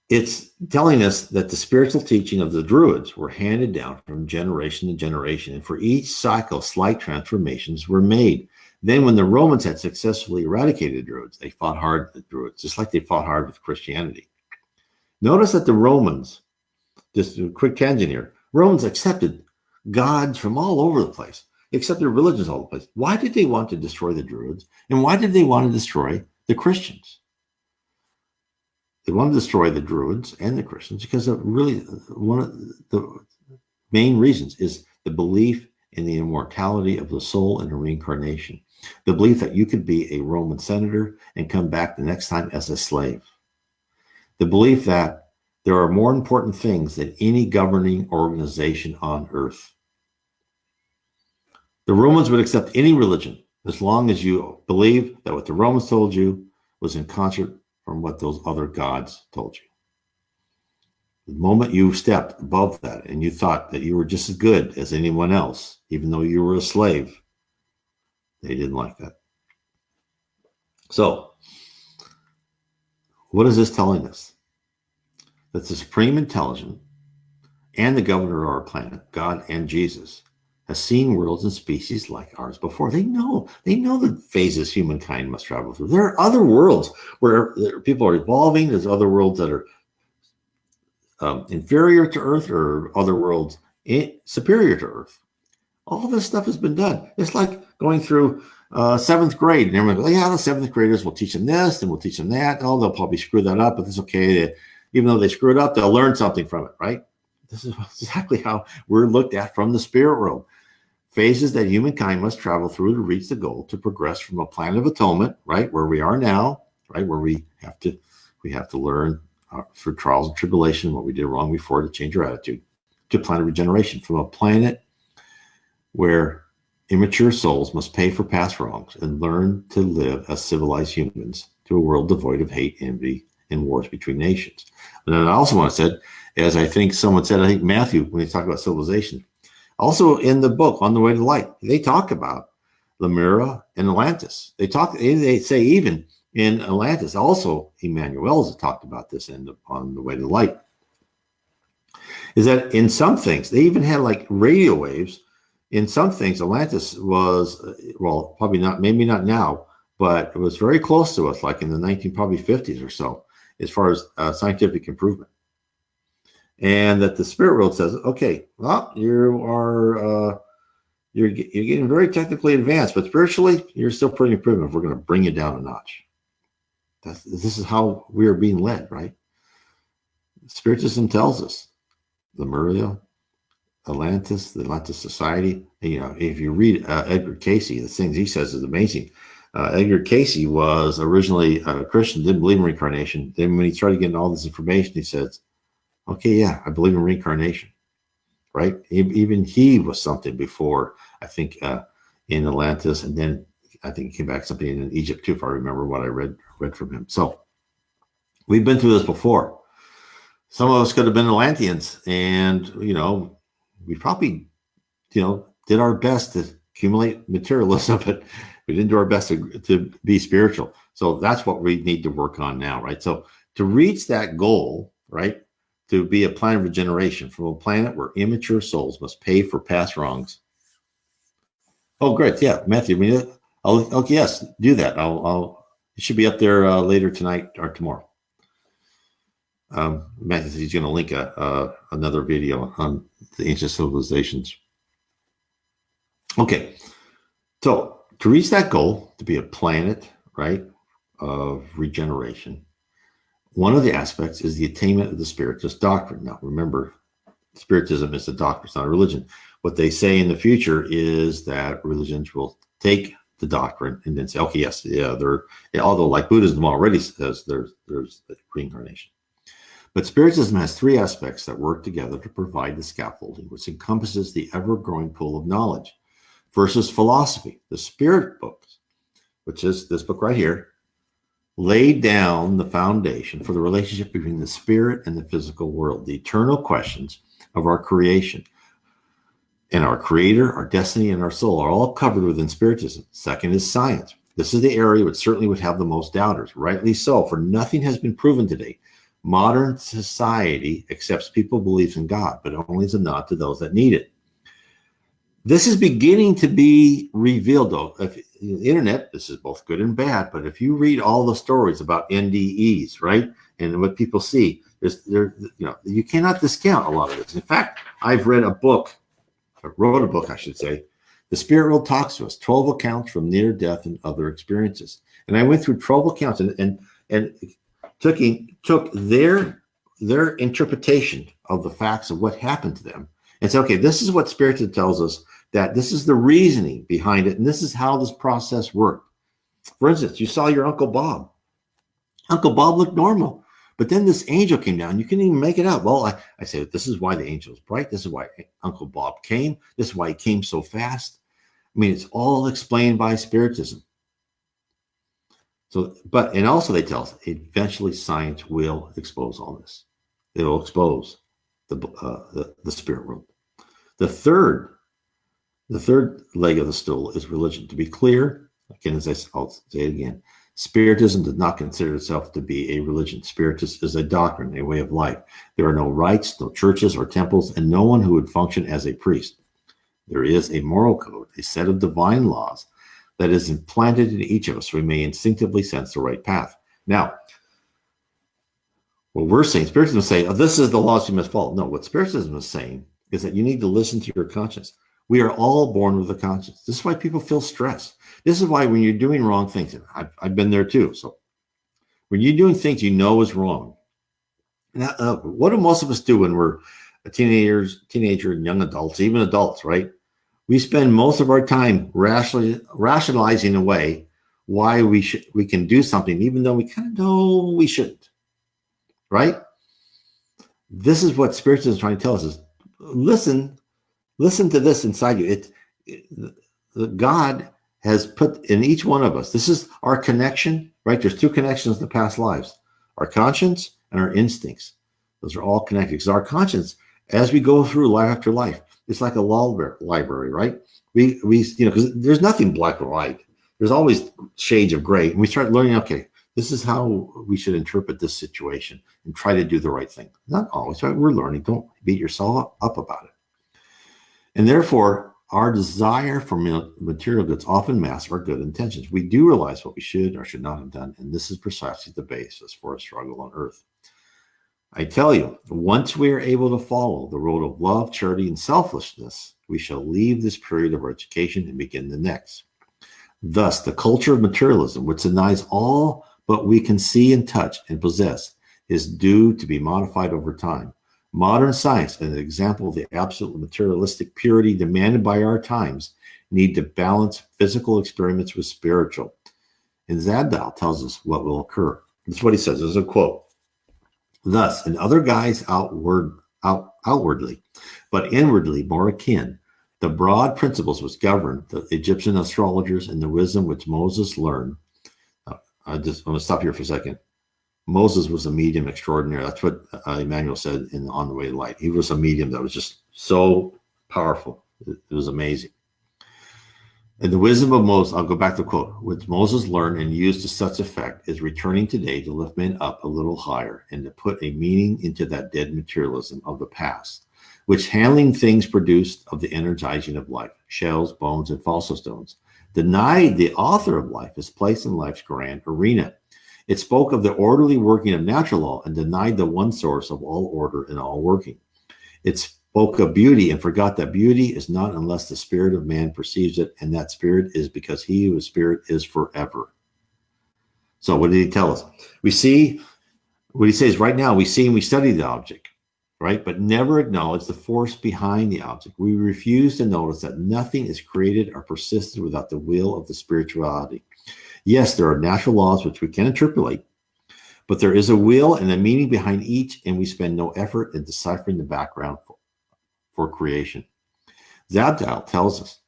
It's telling us that the spiritual teaching of the Druids were handed down from generation to generation, and for each cycle, slight transformations were made. Then when the Romans had successfully eradicated the Druids, they fought hard with the Druids, just like they fought hard with Christianity. Notice that the Romans, just a quick tangent here, Romans accepted gods from all over the place, accepted religions all over the place. Why did they want to destroy the Druids? And why did they want to destroy the Christians? They wanted to destroy the Druids and the Christians because of really one of the main reasons is the belief in the immortality of the soul and the reincarnation. The belief that you could be a Roman senator and come back the next time as a slave. The belief that there are more important things than any governing organization on earth. The Romans would accept any religion as long as you believe that what the Romans told you was in concert from what those other gods told you. The moment you stepped above that and you thought that you were just as good as anyone else, even though you were a slave, they didn't like that. So, what is this telling us? That the supreme intelligence and the governor of our planet, God and Jesus, has seen worlds and species like ours before. They know the phases humankind must travel through. There are other worlds where people are evolving. There's other worlds that are inferior to Earth, or other worlds superior to Earth. All this stuff has been done. It's like going through seventh grade, and everyone goes, "Yeah, the seventh graders will teach them this, and we'll teach them that. Oh, they'll probably screw that up, but it's okay. Even though they screw it up, they'll learn something from it, right?" This is exactly how we're looked at from the spirit world. Phases that humankind must travel through to reach the goal to progress from a planet of atonement, right, where we are now, right, where we have to learn through trials and tribulation what we did wrong before to change our attitude, to a planet of regeneration, from a planet where immature souls must pay for past wrongs and learn to live as civilized humans, to a world devoid of hate, envy, and wars between nations. And then I also want to say, as I think someone said, I think Matthew, when he talked about civilization, also in the book On the Way to Light, they talk about Lemura and Atlantis. They say even in Atlantis, also Emmanuel has talked about this On the Way to Light, is that in some things, they even had like radio waves. In some things, Atlantis was, well, probably not, maybe not now, but it was very close to us, like in the 1950s or so, as far as scientific improvement. And that the spirit world says, okay, well, you're getting very technically advanced, but spiritually, you're still pretty primitive. We're going to bring you down a notch. This is how we are being led, right? Spiritism tells us, Lemuria, Atlantis, the Atlantis Society. You know, if you read Edgar Cayce, the things he says is amazing. Edgar Cayce was originally a Christian, didn't believe in reincarnation. Then when he started getting all this information, he says, okay, yeah, I believe in reincarnation, right? Even he was something before, I think, in Atlantis. And then I think he came back something in Egypt too, if I remember what I read from him. So we've been through this before. Some of us could have been Atlanteans, and we probably did our best to accumulate materialism, but we didn't do our best to be spiritual. So that's what we need to work on now, right? So to reach that goal, right, to be a planet of regeneration from a planet where immature souls must pay for past wrongs. Oh, great. Yeah, Matthew, okay, yes, do that. It should be up there later tonight or tomorrow. Matthew says he's going to link another video on the ancient civilizations. Okay, so to reach that goal, to be a planet, right, of regeneration, one of the aspects is the attainment of the Spiritist doctrine. Now, remember, Spiritism is a doctrine, it's not a religion. What they say in the future is that religions will take the doctrine and then say, okay, yes, yeah, although like Buddhism already says there's reincarnation. But Spiritism has three aspects that work together to provide the scaffolding, which encompasses the ever-growing pool of knowledge. First is philosophy. The Spirit books, which is this book right here, laid down the foundation for the relationship between the spirit and the physical world, the eternal questions of our creation. And our creator, our destiny, and our soul are all covered within Spiritism. Second is science. This is the area which certainly would have the most doubters. Rightly so, for nothing has been proven today. Modern society accepts people's beliefs in God, but only as a nod to those that need it. This is beginning to be revealed, though. If the internet, this is both good and bad, but if you read all the stories about NDEs, right, and what people see, you cannot discount a lot of this. In fact, I've read a book, or wrote a book, I should say, The Spirit World Talks to Us, 12 accounts from near death and other experiences. And I went through 12 accounts and took their interpretation of the facts of what happened to them and said, okay, this is what Spiritism tells us, that this is the reasoning behind it, and this is how this process worked. For instance, you saw your Uncle Bob. Uncle Bob looked normal, but then this angel came down. You couldn't even make it out. Well, I said, this is why the angel was bright. This is why Uncle Bob came. This is why he came so fast. I mean, it's all explained by Spiritism. So, and also they tell us eventually science will expose all this. It will expose the spirit world. The third leg of the stool is religion. To be clear, again, I'll say it again, Spiritism does not consider itself to be a religion. Spiritism is a doctrine, a way of life. There are no rites, no churches or temples, and no one who would function as a priest. There is a moral code, a set of divine laws that is implanted in each of us so we may instinctively sense the right path. Now, what we're saying, Spiritism is saying, this is the laws you must follow. No, what Spiritism is saying is that you need to listen to your conscience. We are all born with a conscience. This is why people feel stress. This is why when you're doing wrong things, and I've been there too. So when you're doing things you know is wrong, now, what do most of us do when we're teenager and young adults, even adults, right? We spend most of our time rationalizing away why we can do something, even though we kind of know we shouldn't, right? This is what Spiritism is trying to tell us: is listen to this inside you. God has put in each one of us. This is our connection, right? There's two connections in the past lives: our conscience and our instincts. Those are all connected. Because our conscience, as we go through life after life, it's like a library, right? We because there's nothing black or white. There's always shades of gray. And we start learning, okay, this is how we should interpret this situation and try to do the right thing. Not always, right? We're learning. Don't beat yourself up about it. And therefore, our desire for material goods often masks our good intentions. We do realize what we should or should not have done, and this is precisely the basis for a struggle on earth. I tell you, once we are able to follow the road of love, charity, and selflessness, we shall leave this period of our education and begin the next. Thus, the culture of materialism, which denies all but we can see and touch and possess, is due to be modified over time. Modern science, an example of the absolute materialistic purity demanded by our times, need to balance physical experiments with spiritual. And Zadal tells us what will occur. This is what he says. This is a quote. Thus, in other guise outwardly, but inwardly more akin, The broad principles which governed the Egyptian astrologers and the wisdom which Moses learned. I'm going to stop here for a second. Moses was a medium extraordinary. That's what Emmanuel said in On the Way to Light. He was a medium that was just so powerful. It was amazing. And the wisdom of Moses, I'll go back to the quote, which Moses learned and used to such effect is returning today to lift men up a little higher and to put a meaning into that dead materialism of the past, which handling things produced of the energizing of life, shells, bones, and fossil stones, denied the author of life his place in life's grand arena. It spoke of the orderly working of natural law and denied the one source of all order and all working. It spoke of beauty and forgot that beauty is not unless the spirit of man perceives it, and that spirit is because he whose spirit is forever. So what did he tell us? We see, what he says right now, we see and we study the object, right? But never acknowledge the force behind the object. We refuse to notice that nothing is created or persisted without the will of the spirituality. Yes, there are natural laws which we can interpolate, but there is a will and a meaning behind each, and we spend no effort in deciphering the background for creation. Zabdal tells us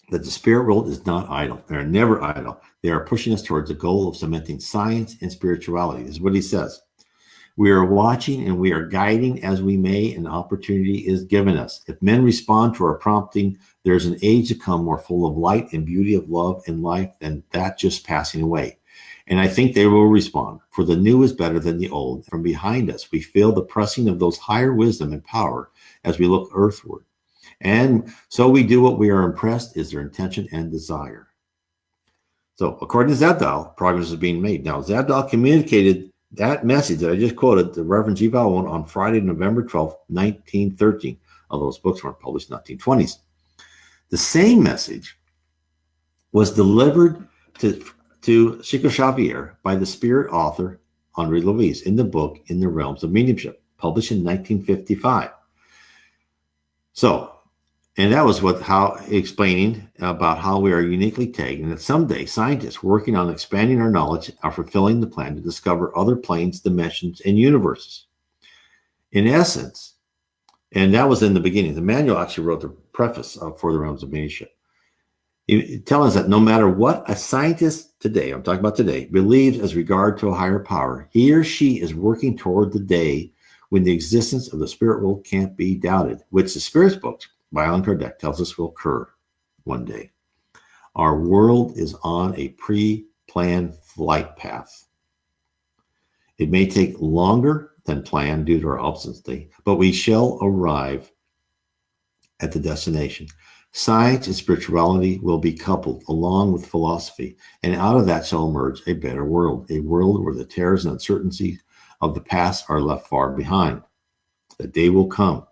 that the spirit world is not idle. They are never idle. They are pushing us towards the goal of cementing science and spirituality. This is what he says. We are watching and we are guiding as we may, and opportunity is given us. If men respond to our prompting, there's an age to come more full of light and beauty of love and life than that just passing away. And I think they will respond, for the new is better than the old. From behind us, we feel the pressing of those higher wisdom and power as we look earthward. And so we do what we are impressed is their intention and desire. So according to Zabdal, progress is being made. Now, Zabdal communicated that message that I just quoted to Reverend G. Vowell on Friday, November 12th, 1913. Although those books weren't published in the 1920s. The same message was delivered to Chico Xavier by the spirit author Andre Luis in the book In the Realms of Mediumship, published in 1955. So, and that was explaining about how we are uniquely tagged, and that someday scientists working on expanding our knowledge are fulfilling the plan to discover other planes, dimensions, and universes. In essence, and that was in the beginning. The manual actually wrote the preface for the Realms of Mediumship, telling us that no matter what a scientist today, I'm talking about today, believes as regard to a higher power, he or she is working toward the day when the existence of the spirit world can't be doubted, which the Spirit's books by Allan Kardec tells us will occur one day. Our world is on a pre-planned flight path. It may take longer than planned due to our obstinacy, but we shall arrive at the destination. Science and spirituality will be coupled along with philosophy, and out of that shall emerge a better world, a world where the terrors and uncertainties of the past are left far behind. The day will come.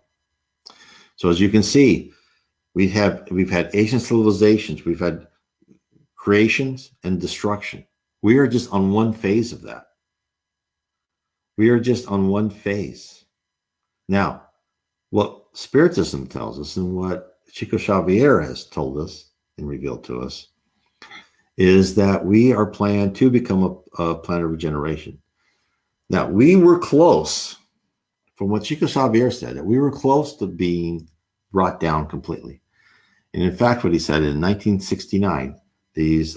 So as you can see, we've had ancient civilizations, we've had creations and destruction. We are just on one phase of that. We are just on one phase. Now, what Spiritism tells us and what Chico Xavier has told us and revealed to us is that we are planned to become a planet of regeneration. Now, we were close, from what Chico Xavier said, that we were close to being brought down completely. And in fact, what he said in 1969, these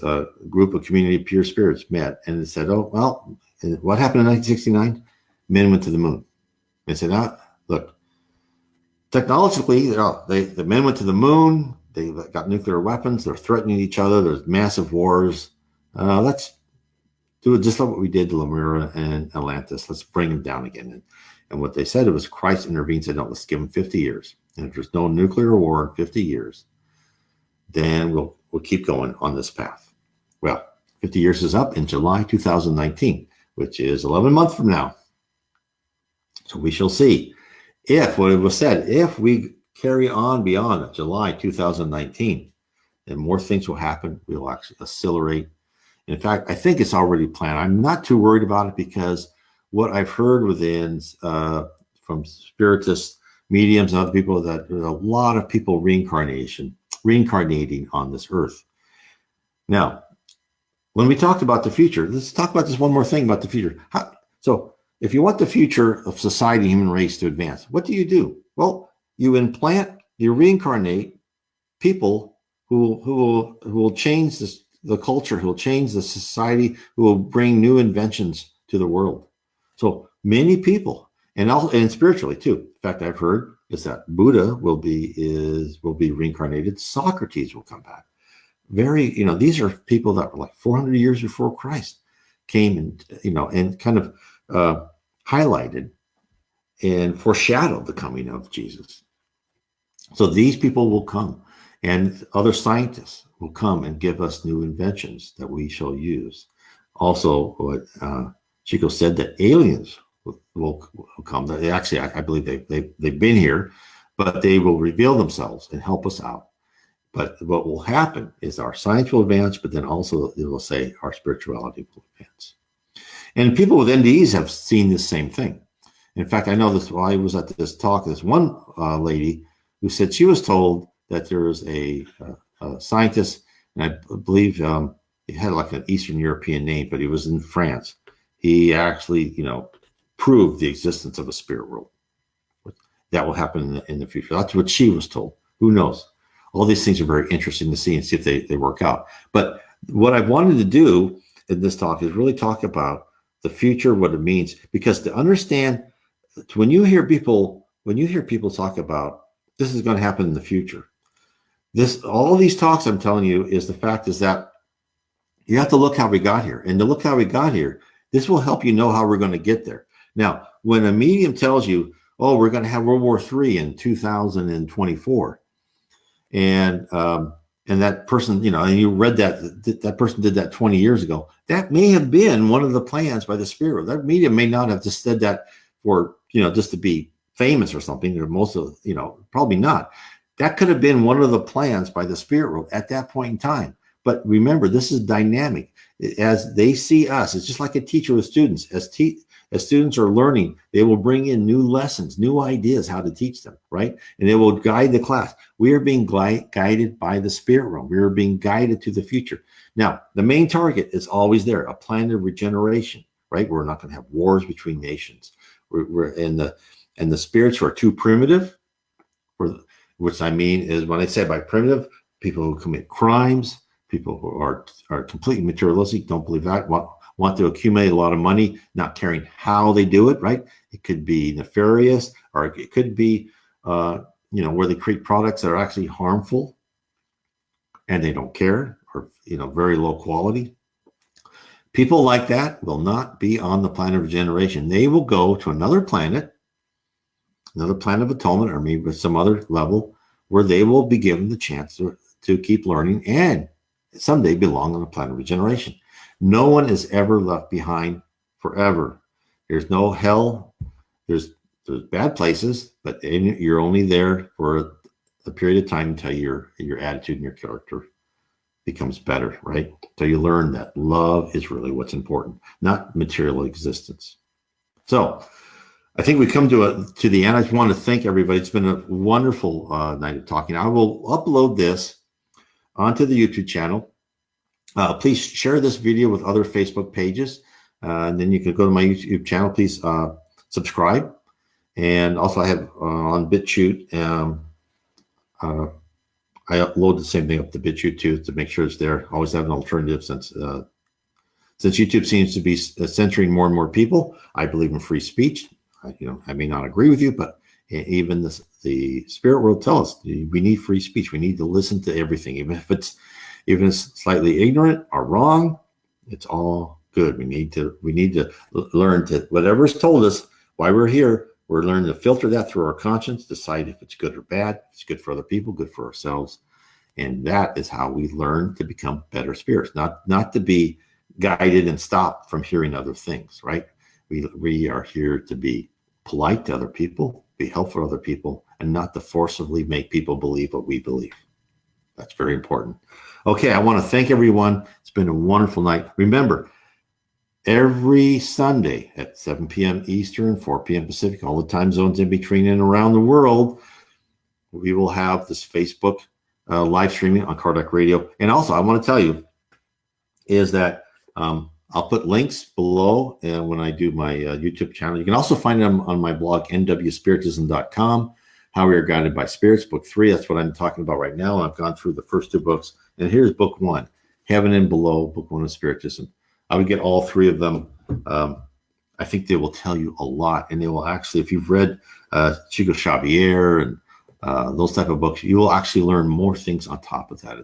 group of community of pure spirits met and said, oh, well, what happened in 1969? Men went to the moon. They said, look, technologically, the men went to the moon. They got nuclear weapons. They're threatening each other. There's massive wars. Let's do it just like what we did to Lemuria and Atlantis. Let's bring them down again. And what they said, it was Christ intervened, said, no, let's give them 50 years. And if there's no nuclear war in 50 years, then we'll keep going on this path. Well, 50 years is up in July 2019, which is 11 months from now. So we shall see if what it was said, if we carry on beyond July 2019, then more things will happen. We'll actually accelerate. In fact, I think it's already planned. I'm not too worried about it because what I've heard within from spiritist mediums and other people, that there's a lot of people reincarnating on this earth. Now, when we talked about the future, let's talk about this one more thing about the future. So if you want the future of society, human race to advance, what do? Well, you implant, you reincarnate people who will change the culture, who will change the society, who will bring new inventions to the world. So many people, and spiritually too. In fact, I've heard is that Buddha will be reincarnated. Socrates will come back. These are people that were like 400 years before Christ came and kind of highlighted and foreshadowed the coming of Jesus. So these people will come, and other scientists will come and give us new inventions that we shall use. Also, what Chico said, that aliens will come. Actually, I believe they've been here, but they will reveal themselves and help us out. But what will happen is our science will advance, but then also it will say our spirituality will advance. And people with NDEs have seen this same thing. In fact, I know this while I was at this talk, this one lady who said she was told that there was a scientist, and I believe he had like an Eastern European name, but he was in France. He actually, proved the existence of a spirit world. That will happen in the future. That's what she was told. Who knows? All these things are very interesting to see and see if they work out. But what I wanted to do in this talk is really talk about the future, what it means, because to understand, when you hear people talk about this is going to happen in the future, all these talks I'm telling you is that you have to look how we got here. And to look how we got here, this will help you know how we're going to get there. Now, when a medium tells you, oh, we're going to have World War III in 2024, and that person, and you read that person did that 20 years ago, that may have been one of the plans by the spirit. That medium may not have just said that for, just to be famous or something, or most of, probably not. That could have been one of the plans by the spirit world at that point in time. But remember, this is dynamic. As they see us, it's just like a teacher with students. As students are learning, they will bring in new lessons, new ideas how to teach them, right? And they will guide the class. We are being guided by the spirit realm. We are being guided to the future. Now, the main target is always there, a planet of regeneration, right? We're not going to have wars between nations. We're in the spirits who are too primitive, which I mean is when I say by primitive, people who commit crimes, people who are completely materialistic, don't believe that, want to accumulate a lot of money, not caring how they do it, right? It could be nefarious, or it could be, where they create products that are actually harmful and they don't care, or, very low quality. People like that will not be on the planet of regeneration. They will go to another planet of atonement, or maybe with some other level where they will be given the chance to keep learning and someday belong on the planet of regeneration. No one is ever left behind forever. There's no hell. There's bad places, but you're only there for a period of time until your attitude and your character becomes better, right? So you learn that love is really what's important, not material existence. So I think we come to the end. I just want to thank everybody. It's been a wonderful night of talking. I will upload this onto the YouTube channel. Please share this video with other Facebook pages. And then you can go to my YouTube channel. Please subscribe. And also I have on BitChute, I upload the same thing up to BitChute too, to make sure it's there. Always have an alternative since YouTube seems to be censoring more and more people. I believe in free speech. I may not agree with you, but even the spirit world tells us we need free speech. We need to listen to everything, even if it's slightly ignorant or wrong. It's all good. We need to learn to, whatever's told us why we're here, we're learning to filter that through our conscience, decide if it's good or bad, if it's good for other people, good for ourselves. And that is how we learn to become better spirits, not to be guided and stopped from hearing other things, right? We are here to be polite to other people, be helpful to other people, and not to forcibly make people believe what we believe. That's very important. Okay, I want to thank everyone. It's been a wonderful night. Remember, every Sunday at 7 p.m. Eastern, 4 p.m. Pacific, all the time zones in between and around the world, we will have this Facebook live streaming on Kardec Radio. And also, I want to tell you is that I'll put links below when I do my YouTube channel. You can also find them on my blog, nwspiritism.com. How We Are Guided by Spirits, book 3. That's what I'm talking about right now. I've gone through the first 2 books. And here's book 1, Heaven and Below, book 1 of Spiritism. I would get all 3 of them. I think they will tell you a lot. And they will actually, if you've read Chico Xavier and those type of books, you will actually learn more things on top of that.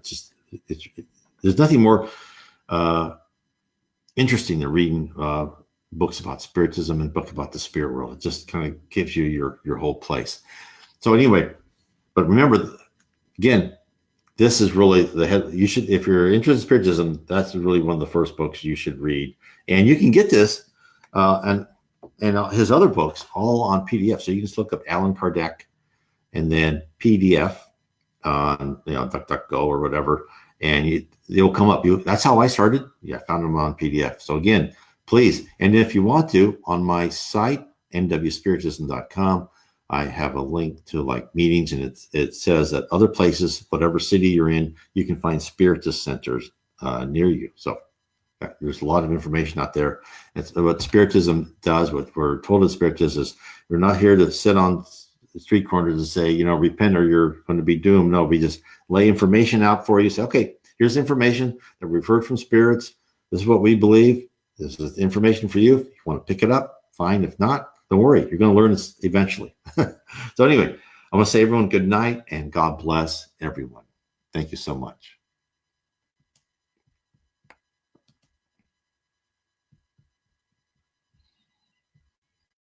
There's nothing more interesting than reading books about spiritism and books about the spirit world. It just kind of gives you your whole place. So anyway, but remember, again, this is really the head. You should, if you're interested in spiritism, that's really one of the first books you should read. And you can get this and his other books all on PDF. So you can just look up Allan Kardec and then PDF on DuckDuckGo or whatever, and they'll come up. That's how I started. I found them on PDF. So again, please, and if you want to, on my site nwspiritism.com, I have a link to like meetings, and it says that other places, whatever city you're in, you can find spiritist centers near you. So there's a lot of information out there. It's what spiritism does. What we're told in spiritism is we're not here to sit on the street corners and say, repent or you're going to be doomed. No, we just lay information out for you. Say, okay, here's information that we've heard from spirits. This is what we believe. This is information for you. If you want to pick it up, fine. If not, don't worry. You're going to learn this eventually. So anyway, I want to say everyone good night and God bless everyone. Thank you so much.